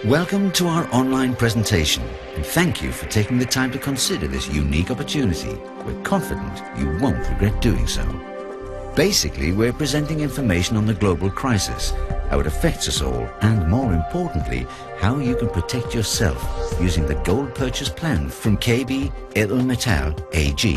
Welcome to our online presentation, and thank you for taking the time to consider this unique opportunity. We're confident you won't regret doing so. Basically, we're presenting information on the global crisis, how it affects us all, and more importantly, how you can protect yourself using the gold purchase plan from KB EdelMetall AG.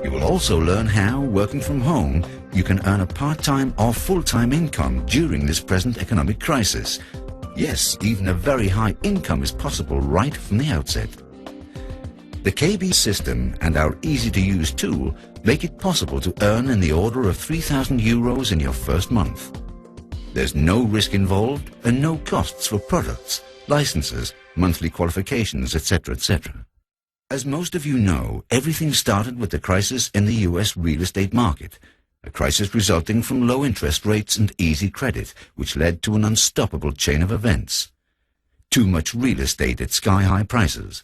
You will also learn how, working from home, you can earn a part-time or full-time income during this present economic crisis. Yes, even a very high income is possible right from the outset. The KB system and our easy-to-use tool make it possible to earn in the order of 3,000 euros in your first month. There's no risk involved and no costs for products, licenses, monthly qualifications, etc., etc. As most of you know, everything started with the crisis in the US real estate market, a crisis resulting from low interest rates and easy credit, which led to an unstoppable chain of events. Too much real estate at sky-high prices.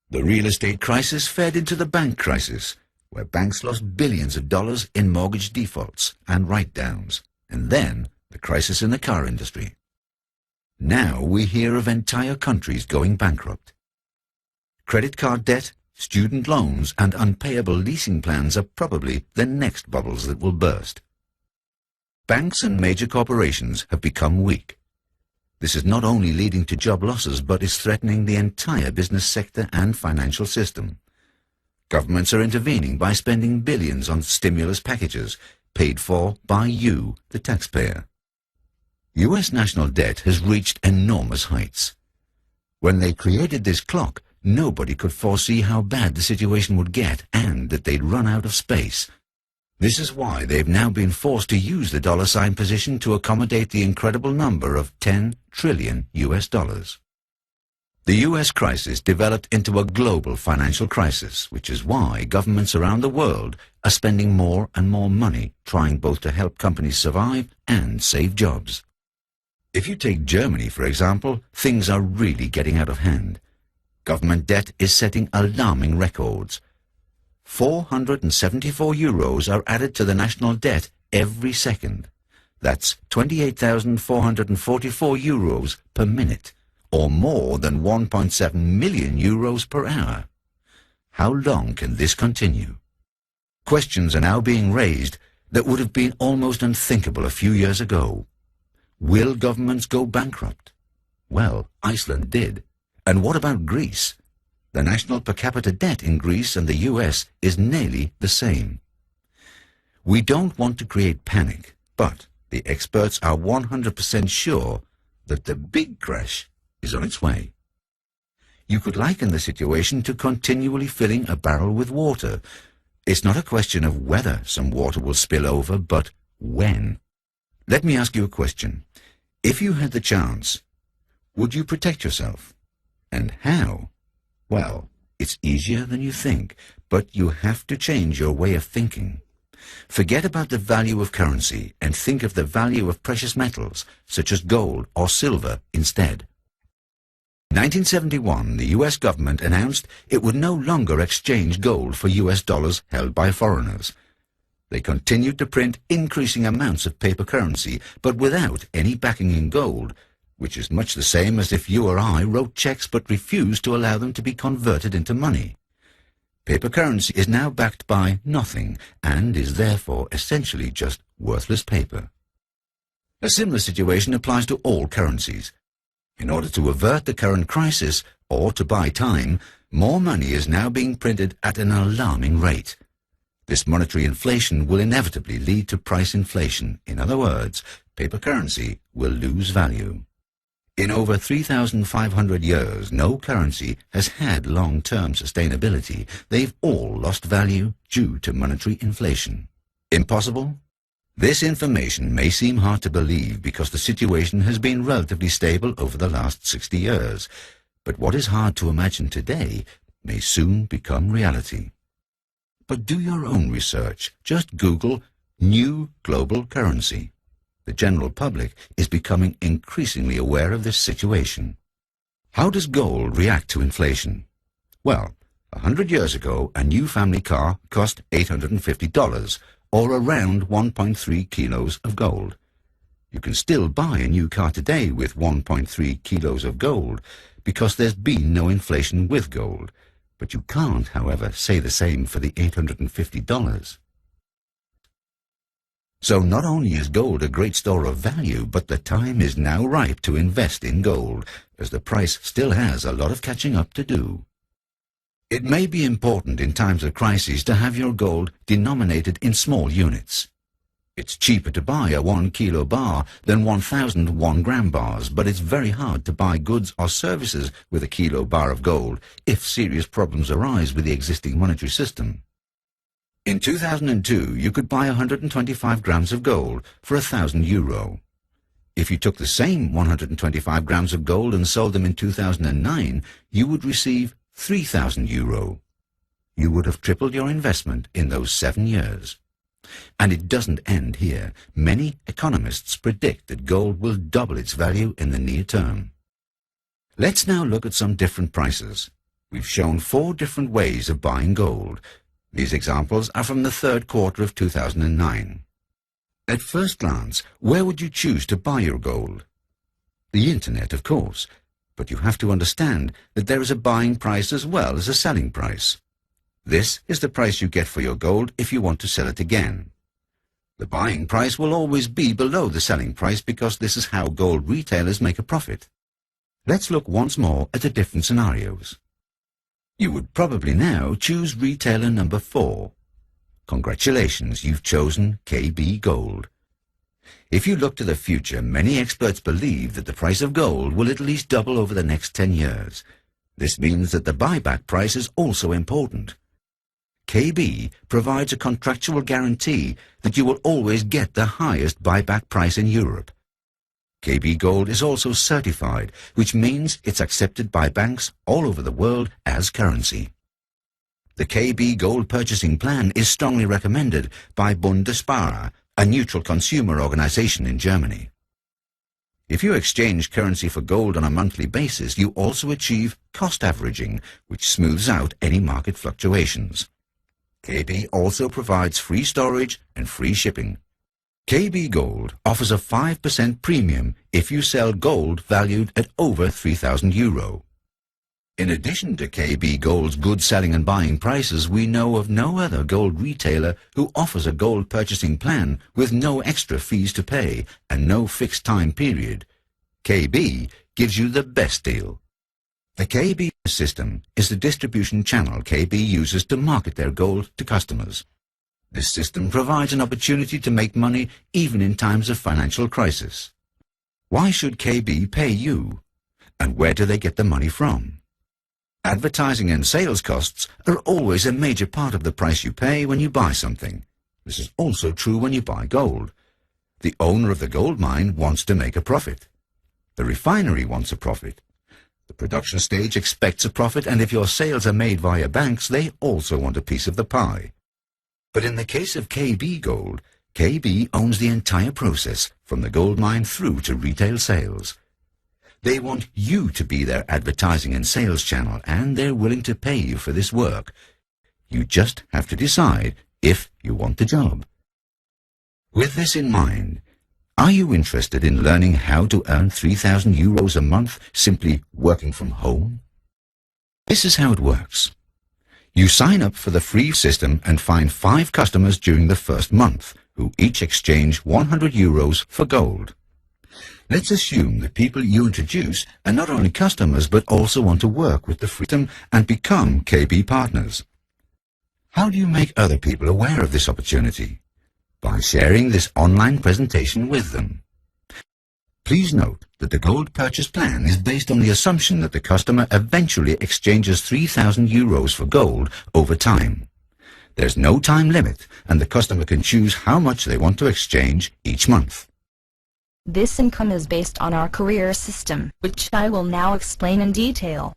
The real estate crisis fed into the bank crisis, where banks lost billions of dollars in mortgage defaults and write-downs, and then the crisis in the car industry. Now we hear of entire countries going bankrupt. Credit card debt, student loans and unpayable leasing plans are probably the next bubbles that will burst. Banks and major corporations have become weak. This is not only leading to job losses but is threatening the entire business sector and financial system. Governments are intervening by spending billions on stimulus packages paid for by you, the taxpayer. US national debt has reached enormous heights. When they created this clock, nobody could foresee how bad the situation would get and that they'd run out of space. This is why they've now been forced to use the dollar sign position to accommodate the incredible number of 10 trillion US dollars. The US crisis developed into a global financial crisis, which is why governments around the world are spending more and more money trying both to help companies survive and save jobs. If you take Germany, for example, things are really getting out of hand. Government debt is setting alarming records. 474 euros are added to the national debt every second. That's 28,444 euros per minute, or more than 1.7 million euros per hour. How long can this continue? Questions are now being raised that would have been almost unthinkable a few years ago. Will governments go bankrupt? Well, Iceland did. And what about Greece? The national per capita debt in Greece and the US is nearly the same. We don't want to create panic, but the experts are 100% sure that the big crash is on its way. You could liken the situation to continually filling a barrel with water. It's not a question of whether some water will spill over, but when. Let me ask you a question. If you had the chance, would you protect yourself? And how? Well, it's easier than you think, but you have to change your way of thinking. Forget about the value of currency and think of the value of precious metals, such as gold or silver, instead. In 1971, the US government announced it would no longer exchange gold for US dollars held by foreigners. They continued to print increasing amounts of paper currency, but without any backing in gold, which is much the same as if you or I wrote checks but refused to allow them to be converted into money. Paper currency is now backed by nothing and is therefore essentially just worthless paper. A similar situation applies to all currencies. In order to avert the current crisis, or to buy time, more money is now being printed at an alarming rate. This monetary inflation will inevitably lead to price inflation. In other words, paper currency will lose value. In over 3,500 years, no currency has had long-term sustainability. They've all lost value due to monetary inflation. Impossible? This information may seem hard to believe because the situation has been relatively stable over the last 60 years. But what is hard to imagine today may soon become reality. But do your own research. Just Google new global currency. The general public is becoming increasingly aware of this situation. How does gold react to inflation? Well, 100 years ago, a new family car cost $850, or around 1.3 kilos of gold. You can still buy a new car today with 1.3 kilos of gold because there's been no inflation with gold. But you can't, however, say the same for the $850. So not only is gold a great store of value, but the time is now ripe to invest in gold, as the price still has a lot of catching up to do. It may be important in times of crisis to have your gold denominated in small units. It's cheaper to buy a 1 kilo bar than 1,000 1-gram bars, but it's very hard to buy goods or services with a kilo bar of gold if serious problems arise with the existing monetary system. In 2002, you could buy 125 grams of gold for €1,000. If you took the same 125 grams of gold and sold them in 2009, you would receive €3,000. You would have tripled your investment in those 7 years. And it doesn't end here. Many economists predict that gold will double its value in the near term. Let's now look at some different prices. We've shown 4 different ways of buying gold. These examples are from the third quarter of 2009. At first glance, where would you choose to buy your gold? The internet, of course, but you have to understand that there is a buying price as well as a selling price. This is the price you get for your gold if you want to sell it again. The buying price will always be below the selling price because this is how gold retailers make a profit. Let's look once more at the different scenarios. You would probably now choose retailer number 4. Congratulations, you've chosen KB Gold. If you look to the future, many experts believe that the price of gold will at least double over the next 10 years. This means that the buyback price is also important. KB provides a contractual guarantee that you will always get the highest buyback price in Europe. KB Gold is also certified, which means it's accepted by banks all over the world as currency. The KB Gold purchasing plan is strongly recommended by Bundesbarer, a neutral consumer organization in Germany. If you exchange currency for gold on a monthly basis, you also achieve cost averaging, which smooths out any market fluctuations. KB also provides free storage and free shipping. KB Gold offers a 5% premium if you sell gold valued at over €3,000. In addition to KB Gold's good selling and buying prices, we know of no other gold retailer who offers a gold purchasing plan with no extra fees to pay and no fixed time period. KB gives you the best deal. The KB system is the distribution channel KB uses to market their gold to customers. This system provides an opportunity to make money even in times of financial crisis. Why should KB pay you? And where do they get the money from? Advertising and sales costs are always a major part of the price you pay when you buy something. This is also true when you buy gold. The owner of the gold mine wants to make a profit. The refinery wants a profit. The production stage expects a profit, and if your sales are made via banks, they also want a piece of the pie. But in the case of KB Gold, KB owns the entire process, from the gold mine through to retail sales. They want you to be their advertising and sales channel, and they're willing to pay you for this work. You just have to decide if you want the job. With this in mind, are you interested in learning how to earn €3,000 a month simply working from home? This is how it works. You sign up for the free system and find 5 customers during the first month, who each exchange €100 for gold. Let's assume the people you introduce are not only customers but also want to work with the free system and become KB partners. How do you make other people aware of this opportunity? By sharing this online presentation with them. Please note that the gold purchase plan is based on the assumption that the customer eventually exchanges €3,000 for gold over time. There's no time limit, and the customer can choose how much they want to exchange each month. This income is based on our career system, which I will now explain in detail.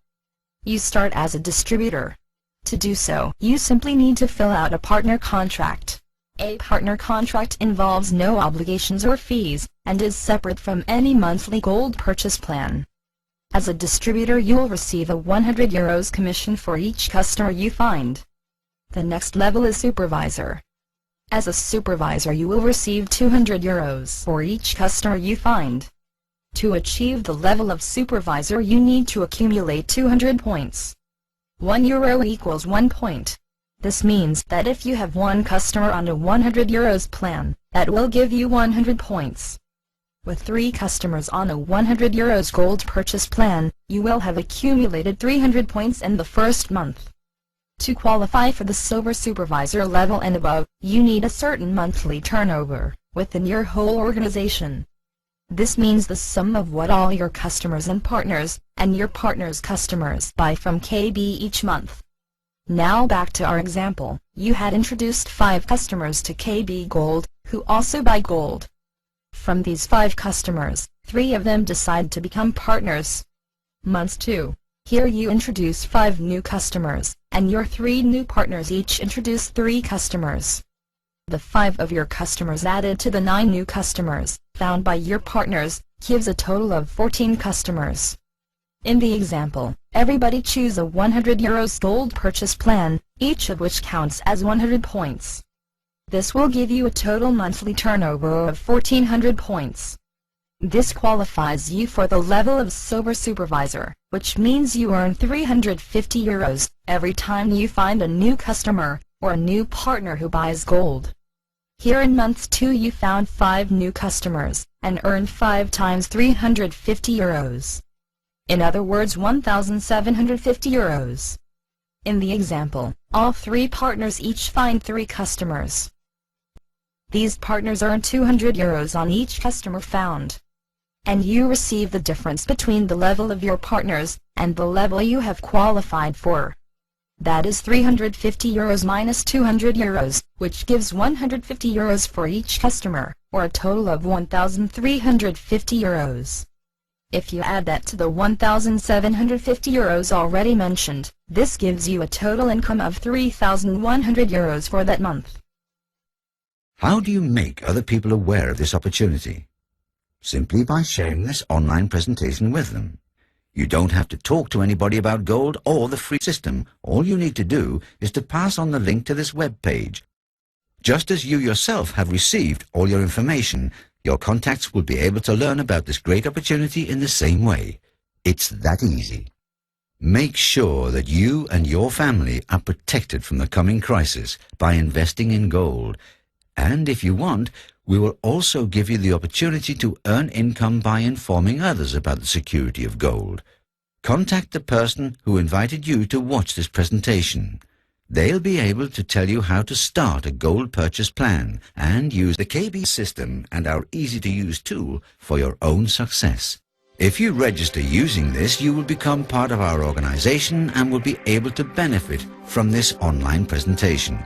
You start as a distributor. To do so, you simply need to fill out a partner contract. A partner contract involves no obligations or fees, and is separate from any monthly gold purchase plan. As a distributor, you'll receive a €100 commission for each customer you find. The next level is supervisor. As a supervisor, you will receive 200 euros for each customer you find. To achieve the level of supervisor, you need to accumulate 200 points. 1 euro equals 1 point. This means that if you have one customer on a 100 euros plan, that will give you 100 points. With 3 customers on a 100 euros gold purchase plan, you will have accumulated 300 points in the first month. To qualify for the silver supervisor level and above, you need a certain monthly turnover within your whole organization. This means the sum of what all your customers and your partners' customers buy from KB each month. Now back to our example. You had introduced 5 customers to KB Gold, who also buy gold. From these 5 customers, 3 of them decide to become partners. Month 2. Here you introduce 5 new customers, and your 3 new partners each introduce 3 customers. The 5 of your customers added to the 9 new customers found by your partners gives a total of 14 customers. In the example, everybody choose a 100 euros gold purchase plan, each of which counts as 100 points. This will give you a total monthly turnover of 1400 points. This qualifies you for the level of silver supervisor, which means you earn 350 euros every time you find a new customer or a new partner who buys gold. Here in month 2 you found 5 new customers and earned 5 times 350 euros. In other words, 1,750 euros. In the example, all 3 partners each find 3 customers. These partners earn 200 euros on each customer found. And you receive the difference between the level of your partners and the level you have qualified for. That is 350 euros minus 200 euros, which gives 150 euros for each customer, or a total of 1,350 euros. If you add that to the 1,750 euros already mentioned, this gives you a total income of 3,100 euros for that month. How do you make other people aware of this opportunity? Simply by sharing this online presentation with them. You don't have to talk to anybody about gold or the free system. All you need to do is to pass on the link to this web page. Just as you yourself have received all your information, your contacts will be able to learn about this great opportunity in the same way. It's that easy. Make sure that you and your family are protected from the coming crisis by investing in gold. And if you want, we will also give you the opportunity to earn income by informing others about the security of gold. Contact the person who invited you to watch this presentation. They'll be able to tell you how to start a gold purchase plan and use the KB system and our easy-to-use tool for your own success. If you register using this, you will become part of our organization and will be able to benefit from this online presentation.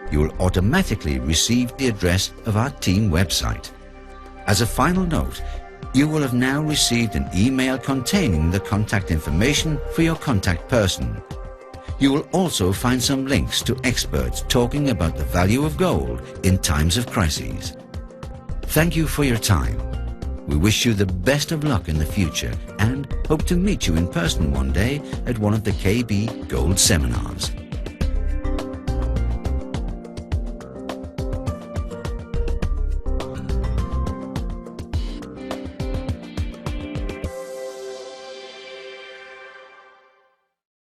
You will automatically receive the address of our team website. As a final note, you will have now received an email containing the contact information for your contact person. You will also find some links to experts talking about the value of gold in times of crises. Thank you for your time. We wish you the best of luck in the future and hope to meet you in person one day at one of the KB Gold seminars.